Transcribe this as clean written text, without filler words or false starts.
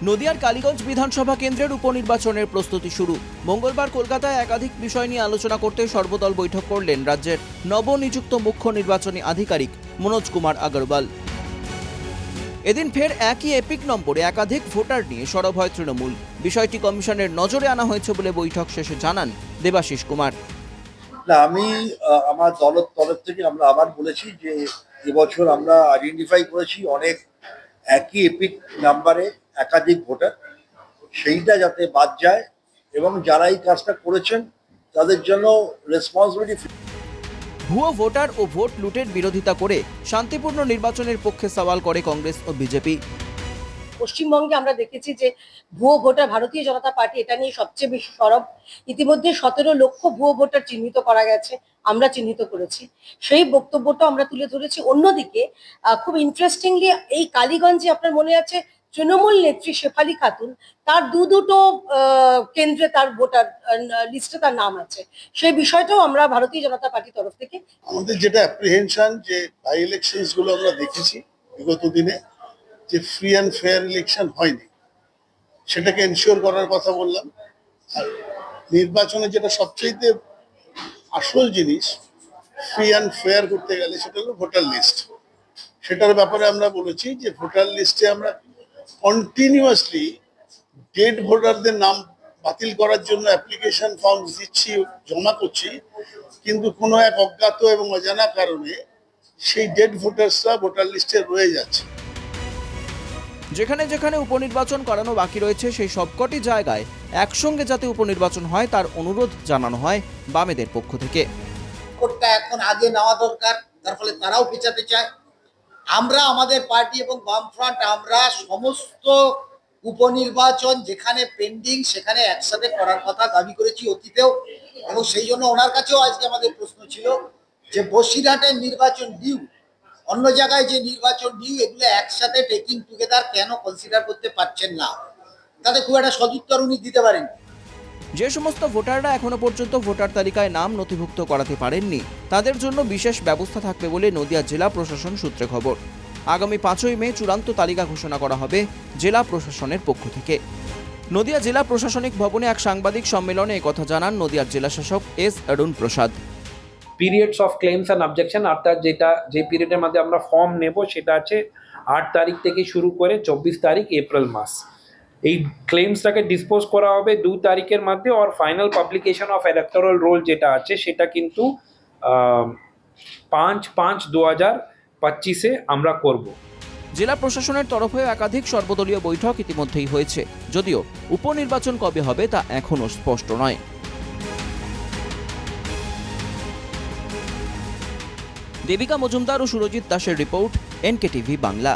নদিয়ার কালীগঞ্জ বিধানসভা কেন্দ্রের উপনির্বাচনের প্রস্তুতি শুরু। মঙ্গলবার কলকাতায় একাধিক বিষয় নিয়ে আলোচনা করতে সর্বদল বৈঠক করলেন রাজ্যের নবনিযুক্ত মুখ্য নির্বাচনী আধিকারিক মনোজ কুমার আগরওয়াল। এদিন ফের একই এপিক নম্বরে একাধিক ভোটার নিয়ে সরব হয় তৃণমূল। বিষয়টি কমিশনের নজরে আনা হয়েছে বলে বৈঠক শেষে জানান দেবাশিস কুমার। আমি আমার দলের তরফ থেকে আমরা আবার বলেছি যে এবছর আমরা আইডেন্টিফাই করেছি অনেক একই এপিক নাম্বারে একাধিক ভোটার, সেইটা যাতে বাদ যায় এবং যারা এই কাজটা করেছেন তাদের জন্য রেসপন্সিবিলিটি। ভুয়ো ভোটার ও ভোট লুটের বিরোধিতা করে শান্তিপূর্ণ নির্বাচনের পক্ষে সওয়াল করে কংগ্রেস ও বিজেপি। পশ্চিমবঙ্গে আমরা দেখেছি যে ভুয়ো ভোটার, ভারতীয় জনতা পার্টি এটা নিয়ে সবচেয়ে বেশি সরব। ইতিমধ্যে 17 লক্ষ ভুয়ো ভোটার চিহ্নিত করা গেছে, আমরা চিহ্নিত করেছি, সেই বক্তব্যটা আমরা তুলে ধরেছি। অন্যদিকে খুব ইন্টারেস্টিংলি এই কালীগঞ্জে আপনার মনে আছে তৃণমূল নেত্রী শেফালি খাতুন, তার দুটো কেন্দ্রে তার ভোটার লিস্টে তার নাম আছে, সেই বিষয়টাও আমরা ভারতীয় জনতা পার্টির তরফ থেকে আমাদের যেটা অ্যাপ্রিহেনশন যে বাই ইলেকশনস গুলো আমরা দেখেছি বিগত দিনে যে ফ্রি অ্যান্ড ফেয়ার ইলেকশন হয়নি, সেটাকে এনশিওর করার কথা বললাম। আর নির্বাচনে যেটা সবচেয়ে আসল জিনিস ফ্রি অ্যান্ড ফেয়ার করতে গেলে সেটা হলো ভোটার লিস্ট। সেটার ব্যাপারে আমরা বলেছি যে ভোটার লিস্টে আমরা কন্টিনিউয়াসলি ডেড ভোটারদের নাম বাতিল করার জন্য অ্যাপ্লিকেশন ফর্ম দিচ্ছি, জমা করছি, কিন্তু কোনো এক অজ্ঞাত এবং অজানা কারণে সেই ডেড ভোটার্সরা ভোটার লিস্টে রয়ে যাচ্ছে। যেখানে যেখানে উপনির্বাচন করানো বাকি রয়েছে সেই সবকটি জায়গায় একসঙ্গে যাতে উপনির্বাচন হয় তার অনুরোধ জানানো হয় বামেদের পক্ষ থেকে। কোর্টটা এখন আগে নেওয়া দরকার, তার ফলে তারাও পেছাতে চায়। আমরা আমাদের পার্টি এবং বামফ্রন্ট আমরা সমস্ত উপনির্বাচন যেখানে পেন্ডিং সেখানে একসাথে করার কথা দাবি করেছি অতীতেও, এবং সেই জন্য ওনার কাছেও আজকে আমাদের প্রশ্ন ছিল যে বসিরহাটের নির্বাচন ডিউ, অন্য জায়গায় যে নির্বাচন ডিউ, এগুলো একসাথে টেকিং টুগেদার কেন কনসিডার করতে পারছেন না? তাতে খুব একটা সদুত্তর উনি দিতে পারেন। যে সমস্ত ভোটাররা এখনো পর্যন্ত ভোটার তালিকায় নাম নথিভুক্ত করাতে পারেননি তাদের জন্য বিশেষ ব্যবস্থা থাকবে বলে নদিয়া জেলা প্রশাসন সূত্রে খবর। আগামী 5ই মে চূড়ান্ত তালিকা ঘোষণা করা হবে জেলা প্রশাসনের পক্ষ থেকে। নদিয়া জেলা প্রশাসনিক ভবনে এক সাংবাদিক সম্মেলনে একথা জানান নদিয়ার জেলা শাসক S Arun Prasad. Periods of claims and objection, অর্থাৎ যে পিরিয়ডের মধ্যে আমরা ফর্ম নেব সেটা আছে 8 তারিখ থেকে শুরু করে 24 তারিখ এপ্রিল মাস। এই ক্লেমসটাকে ডিসপোজ করা হবে 2 তারিখের মধ্যে, আর final publication of electoral roll যেটা আছে সেটা কিন্তু 5/5/2025 আমরা করব। জেলা প্রশাসনের তরফে একাধিক সর্বদলীয় বৈঠক ইতিমধ্যেই হয়েছে, যদিও উপনির্বাচন কবে হবে তা এখনও স্পষ্ট নয়। দেবিকা মজুমদার ও সুরজিৎ দাসের রিপোর্ট, NKTV বাংলা।